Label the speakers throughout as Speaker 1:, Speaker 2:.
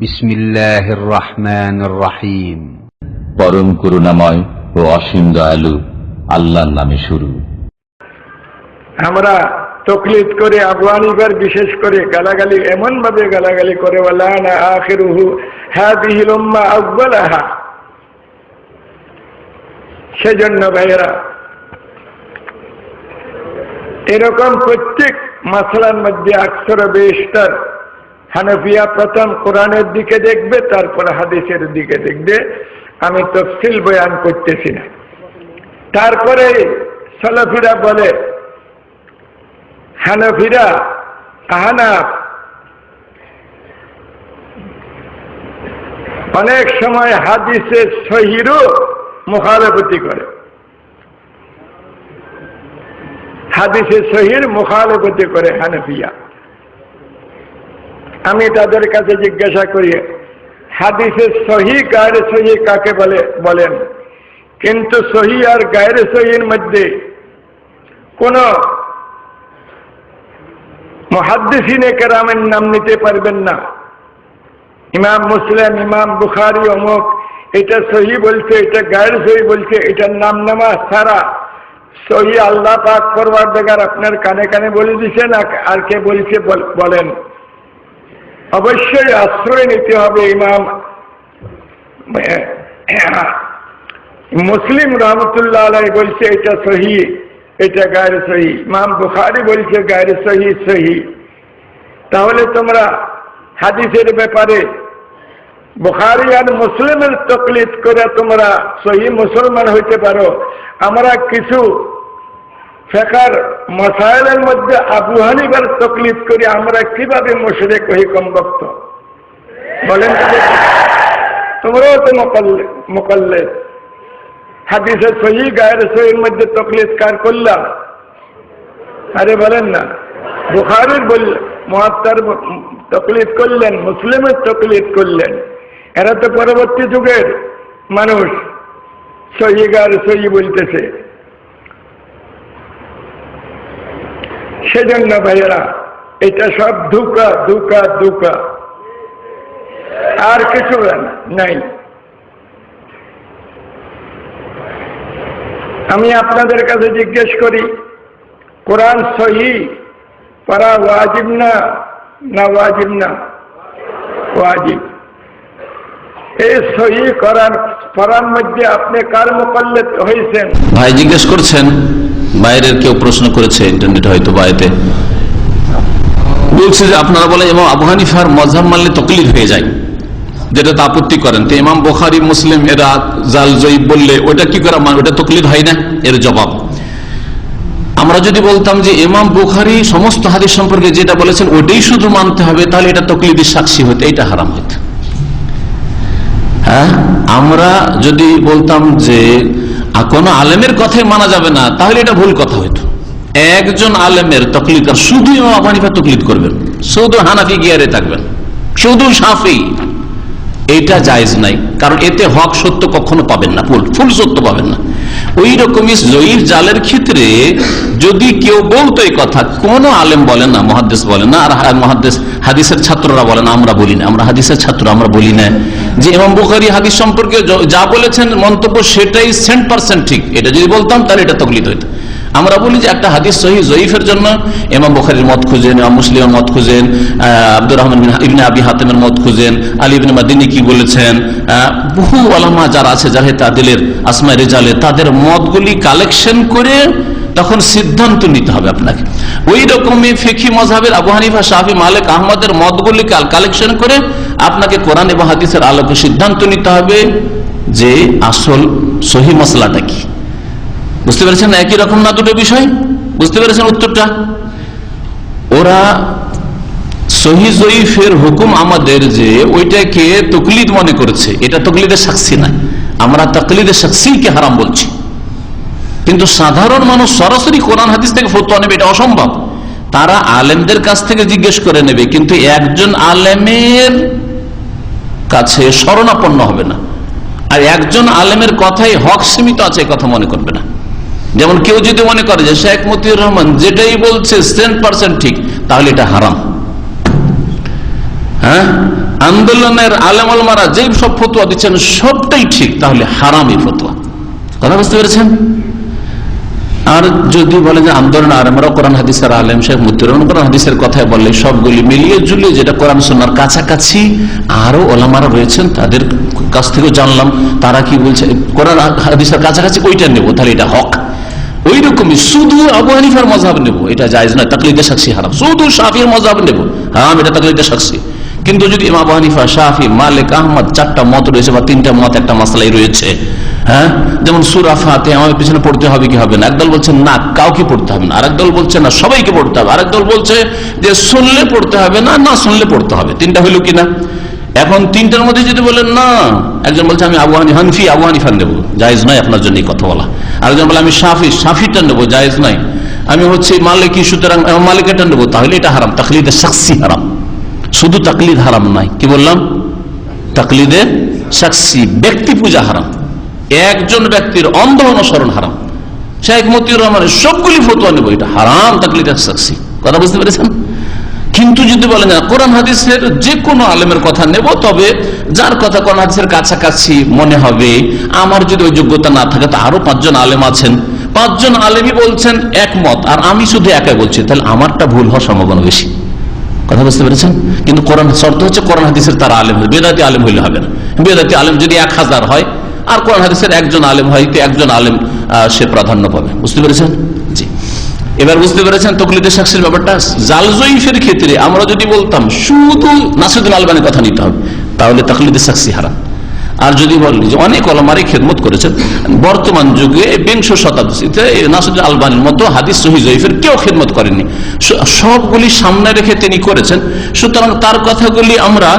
Speaker 1: বিসমিল্লাহির রহমানির রহিম।
Speaker 2: পরম করুণাময় ও অসীম দয়ালু আল্লাহর নামে শুরু।
Speaker 3: আমরা তকলিদ করে আবু হানিফার বিশেষ করে গালাগালি এমন ভাবে গালাগালি করে ওয়ালানা আখিরুহু হাযিহিল উম্মাহ আউয়ালাহা। সেজন্য ভাইয়েরা এরকম প্রত্যেক মাসলার মধ্যে আকসর বেশতর হানাফিয়া প্রথম কোরআনের দিকে দেখবে, তারপর হাদিসের দিকে দেখবে। আমি তফসিল বয়ান করতেছি না। তারপরে সালাফিরা বলে হানাফিরা আহনাফ অনেক সময় হাদিসের সহিরও মুখালেফতি করে, হাদিসের সহির মুখালেফতি করে হানাফিয়া। আমি তাদের কাছে জিজ্ঞাসা করি হাদিসের সহি গায়রে সহি কাকে বলেন? কিন্তু সহি আর গায়রে সহির মধ্যে কোন মুহাদ্দিসিনে কেরামের নাম নিতে পারবেন না। ইমাম মুসলিম, ইমাম বুখারী অমুক এটা সহি বলছে, এটা গায়রে সহি বলছে, এটার নাম নেওয়া সারা সহি আল্লাহ পাক পরওয়ারদিগার আপনার কানে কানে বলে দিছেন, আর কে বলছে বলেন। অবশ্যই আশ্রয় নিতে হবে ইমাম মুসলিম রহমতুল্লাহ আলাইহি বলছে এটা সহি, এটা গায়রে সহি। ইমাম বুখারী বলছে গায়রে সহি সহি। তাহলে তোমরা হাদিসের ব্যাপারে বুখারী আর মুসলিমের তাকলিদ করে তোমরা সহি মুসলমান হইতে পারো। আমরা কিছু ফিকহের মাসাইলের মধ্যে আবু হানিফার তাকলিদ করি, আমরা কিভাবে মুশরিক হই কমবক্ত? বলেন তোমরাও তো মুকাল্লিদ। হাদিসের সহি গায়রে সহির মধ্যে তাকলিদ কার করলাম? আরে বলেন না। বুখারীর মুয়াত্তার তাকলিদ করলেন, মুসলিমের তাকলিদ করলেন। এরা তো পরবর্তী যুগের মানুষ, সহি গায়রে সহি বলতেছে। সেজন্য ভাইয়েরা এটা সব ধোঁকা ধোঁকা ধোঁকা, আর কিছু নাই। আমি আপনাদের কাছে জিজ্ঞেস করি কোরআন সহি পড়া ওয়াজিব না ওয়াজিব না? ওয়াজিব। এই সহি কোরআন পড়ার মধ্যে আপনি কার মুকাল্লিদ হয়েছেন?
Speaker 4: ভাই জিজ্ঞেস করছেন, বাইরের কেউ প্রশ্ন করেছে ইন্টারনেটে হয়তো বাইরে, বলছে যে আপনারা বলে ইমাম আবু হানিফার মাযহাব মানলে তাকলিদ হয়ে যায়, যেটা আপত্তি করেন। তো ইমাম বুখারী মুসলিম এরা জাল জয়ীব বললে ওটা কি করে ওটা তাকলিদ হয় না? এর জবাব, আমরা যদি বলতাম যে ইমাম বুখারী সমস্ত হাদিস সম্পর্কে যেটা বলেছেন ওটাই শুধু মানতে হবে, তাহলে এটা তাকলিদের সাক্ষী হতো, এটা হারাম হতো। হ্যাঁ, আমরা যদি বলতাম যে কোন আলেমের কথাই মানা যাবে না, তাহলে এটা ভুল কথা হইতো। একজন আলেমের তাকলিদ আর শুধু ইমাম আবু হানিফা তাকলিদ করবেন, শুধু হানাফি গিয়ারে থাকবেন, শুধু শাফি, এটা জায়েজ নাই। কারণ এতে হক সত্য কখনো পাবেন না, ফুল সত্য পাবেন না। ওই রকমই জয়ীর জালের ক্ষেত্রে যদি কেউ বলতো এই কথা, কোন আলেম বলেন না, মুহাদ্দিস বলেন না, আর মুহাদ্দিস হাদিসের ছাত্ররা বলেন না, আমরা বলি না, আমরা হাদিসের ছাত্র, আমরা বলি না যে ইমাম বুখারী হাদিস সম্পর্কে যা বলেছেন মন্তব্য সেটাই 100% ঠিক। এটা যদি বলতাম তাহলে এটা তাকলিদ হইতো। আমরা বলি যে একটা হাদিস সহিহ জয়ীফের জন্য ইমাম বুখারীর মত খুঁজেন, ইমাম মুসলিমের মত খুঁজেন, আব্দুর রহমান ইবনে আবি হাতিমের মত খুঁজেন, আলী ইবনে মাদিনী কি বলেছেন, বহু উলামা যারা আছে জারহে তাদিলের আসমায়ে রিজালে, তাদের মতগুলি কালেকশন করে তখন সিদ্ধান্ত নিতে হবে আপনাকে। ওই রকমই ফিকহি মাযহাবের আবু হানিফা, শাফি, মালিক, আহমদের মতগুলি কালেকশন করে আপনাকে কোরআন এবং হাদিসের আলোকে সিদ্ধান্ত নিতে হবে যে আসল সহি মাসলাটা কি। বুঝতে পেরেছেন? একই রকম না দুটো বিষয়? বুঝতে পেরেছেন উত্তরটা? ওরা সহি জয়ীফের হুকুম আমাদের যে ওইটাকে তাকলিদ মনে করেছে, এটা তাকলিদের সাক্ষী না। আমরা তাকলিদের সাক্ষীকে হারাম বলছি, কিন্তু সাধারণ মানুষ সরাসরি কোরআন হাদিস থেকে ফতোয়া নেবে এটা অসম্ভব। তারা আলেমদের কাছ থেকে জিজ্ঞেস করে নেবে, কিন্তু একজন আলেমের কাছে শরণাপন্ন হবে না। আর একজন আলেমের কথাই হক সীমিত আছে কথা মনে করবে না। যেমন কেউ যদি মনে করে যে শেখ মতিউর রহমান যেটাই বলছে 100% ঠিক, তাহলে এটা হারাম। হ্যাঁ, আন্দোলনের আলেম ওলামারা যেই সব ফতোয়া দিচ্ছেন সবটাই ঠিক, তাহলে হারামি ফতোয়া। কথা বুঝতে পেরেছেন? আর যদি বলে যে আন্দোলন আলেমরা কোরআন হাদিসের আলেম, শেখ মুতিউর রহমান কোরআন হাদিসের কথায় বললে সবগুলি মিলিয়ে ঝুলিয়ে যেটা কোরআন সুন্নাহর কাছাকাছি আরো ওলামারা রয়েছেন তাদের কাছ থেকেও জানলাম তারা কি বলছে, কোরআন হাদিসের কাছাকাছি ওইটা নেব, তাহলে এটা হক। ওই রকমই শুধু আবু হানিফার মাযহাব নেব, এটা জায়েজ নয়, তাকলিদে শাখসি হারাম। শুধু শাফির মাযহাব নেব, হারাম, এটা তাকলিদে শাখসি। কিন্তু যদি ইমাম আবু হানিফা, শাফি, মালিক, আহমদ চারটা মত রয়েছে বা তিনটা মত একটা মাসলাই রয়েছে, হ্যাঁ, যেমন সূরা ফাতিহা আমাদের পিছনে পড়তে হবে কি হবে না, একদল বলছে না কাউকে পড়তে হবে না, আরেক দল বলছে না সবাইকে পড়তে হবে, আরেক দল বলছে যে শুনলে পড়তে হবে না, না শুনলে পড়তে হবে। তিনটা হইল কিনা? এখন তিনটার মধ্যে যদি বলেন না, একজন বলছে আমি আবু হানিফা নেবো, জায়েজ নয় আপনার জন্য এই কথা বলা। আরেকজন বলে আমি শাফিটা নেবো, জায়েজ নয়। আমি হচ্ছে মালিকি, সুতরাং মালিকাটা নেবো, তাহলে এটা হারাম, তাকলিদে শাখসি হারাম। শুধু তাকলিদ হারাম নয়, কি বললাম, তাকলিদে শাখসি, ব্যক্তি পূজা হারাম, একজন ব্যক্তির অন্ধ অনুসরণ হারাম। শেখ মতিউর রহমানের সবগুলি ফতোয়া নেবো, এটা হারাম, তাকলিদে শাখসি। কথা বুঝতে পেরেছেন? কিন্তু যদি বলেন না কোরআন হাদিসের যে কোনো আলেমের কথা নেব, তবে যার কথা কোরআন হাদিসের কাছাকাছি মনে হবে, আমার যদি ওই যোগ্যতা না থাকে তো আরো 5 জন আলেম আছেন, 5 জন আলেমই বলছেন একমত আর আমি শুধু একাই বলছি, তাহলে আমারটা ভুল হওয়ার সম্ভাবনা বেশি। কথা বুঝতে পেরেছেন? কিন্তু কোরআন শর্ত হচ্ছে কোরআন হাদিসের তারা আলেম, বেদাতি আলেম হইলে হবে না। বেদাতি আলেম যদি 1000 হয় আর কোরআন হাদিসের একজন আলেম হয়, তো একজন আলেম সে প্রাধান্য পাবে। বুঝতে পেরেছেন? জি, এবার বুঝতে পেরেছেন তাকলিদে শাখসির ব্যাপারটা। জাল জয়ীফের ক্ষেত্রে আমরা যদি বলতাম শুধু নাসিরুদ্দিন আলবানির কথা নিতে হবে, তাহলে তাকলিদে শাখসি হারাম। আর যদি বললি যে অনেক ওলামারই খেদমত করেছেন বর্তমান যুগে 20 শতাব্দীতে নাসিরুদ্দিন আলবানির মতো হাদিস সহিহ জয়ীফের কেউ খেদমত করেননি, সবগুলি সামনে রেখে তিনি করেছেন। সুতরাং তার কথাগুলি আমরা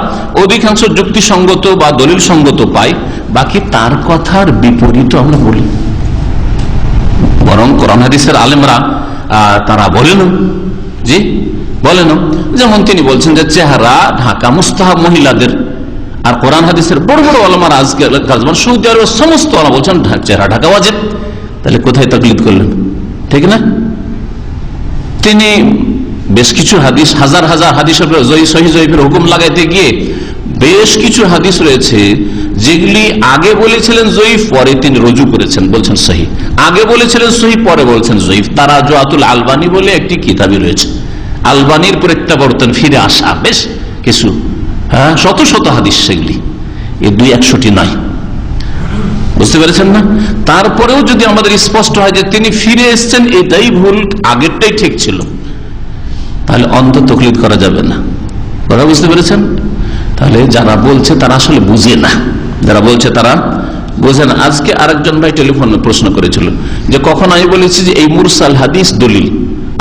Speaker 4: অধিকাংশ যুক্তিসঙ্গত বা দলিল সঙ্গত পাই, বাকি তার কথার বিপরীত আমরা বলি। বরং কোরআন হাদিসের আলেমরা তারা বলেন, জি বলেন, যেমন তিনি বলছেন যে চেহারা ঢাকা মুস্তাহাব মহিলাদের, আর কোরআন হাদিসের বড় বড় ওলামারা আজকে সৌদি আরবের সমস্ত ওলামা বলছেন চেহারা ঢাকা ওয়াজিব। তাহলে কোথায় তাকলিদ করলেন? ঠিক না? তিনি বেশ কিছু হাদিস, হাজার হাজার হাদিসের সহিহ জয়ীফের হুকুম লাগাইতে গিয়ে বেশ কিছু হাদিস রয়েছে যেগুলি আগে বলেছিলেন জয়ীফ, পরে তিনি রুজু করেছেন, বলছেন সহিহ। আগে বলেছিলেন সহিহ, পরে বলছেন জয়ীফ। তারাজুআতুল আলবানী বলে একটি কিতাবই রয়েছে, আলবানীর প্রত্যাবর্তন, ফিরে আসা, বেশ কিছু, হ্যাঁ, শত শত হাদিস, সেগুলি এই 200টি নয়। বুঝতে পেরেছেন না? তারপরেও যদি আমাদের স্পষ্ট হয় যে তিনি ফিরে এসছেন, এটাই ভুল, আগেরটাই ঠিক ছিল, তাহলে অন্ধ তাকলিদ করা যাবে না। কথা বুঝতে পেরেছেন? তাহলে যারা বলছে তারা আসলে বুঝে না, যারা বলছে তারা বোঝে না। আজকে আরেকজন ভাই টেলিফোনে প্রশ্ন করেছিল যে কখন আমি বলেছি যে এই মুরসাল হাদিস দলিল,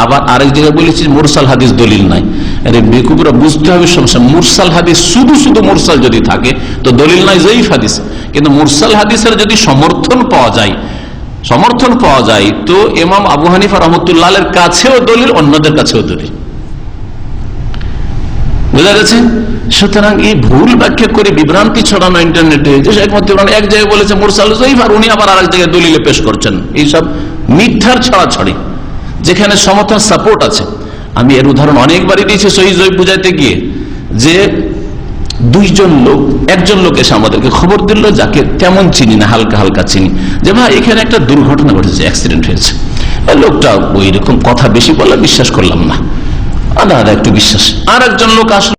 Speaker 4: আবার আরেক জায়গায় বলেছি মুরসাল হাদিস দলিল নাই। আরে বেকুবরা, বুঝতে হবে সমস্যা। মুরসাল হাদিস শুধু শুধু মুরসাল যদি থাকে তো দলিল নাই জয়ীফ হাদিস, কিন্তু মুরসাল হাদিসের যদি সমর্থন পাওয়া যায় তো ইমাম আবু হানিফা রাহমাতুল্লাহের কাছেও দলিল, অন্যদের কাছেও দলিল। বুঝা গেছে? সুতরাং এই ভুল ব্যাখ্যা করে বিভ্রান্তি ছড়ানো ইন্টারনেটে, একমাত্র এক জায়গায় বলেছে মুরসাল জয়ীফ আর উনি আবার আরেক জায়গায় দলিলে পেশ করছেন, এইসব মিথ্যার ছড়াছড়ি, যেখানে সমর্থন সাপোর্ট আছে। আমি এর উদাহরণ অনেকবারই দিয়েছি সহিহ জয়ীফ বুঝাইতে গিয়ে, যে একজন লোক এসে আমাদেরকে খবর দিল, যাকে তেমন চিনি না, হালকা হালকা চিনি, যে ভাই এখানে একটা দুর্ঘটনা ঘটেছে, অ্যাক্সিডেন্ট হয়েছে। লোকটা ওই রকম কথা বেশি বললে বিশ্বাস করলাম না, আলাদা একটু বিশ্বাস। আর একজন লোক আসলো,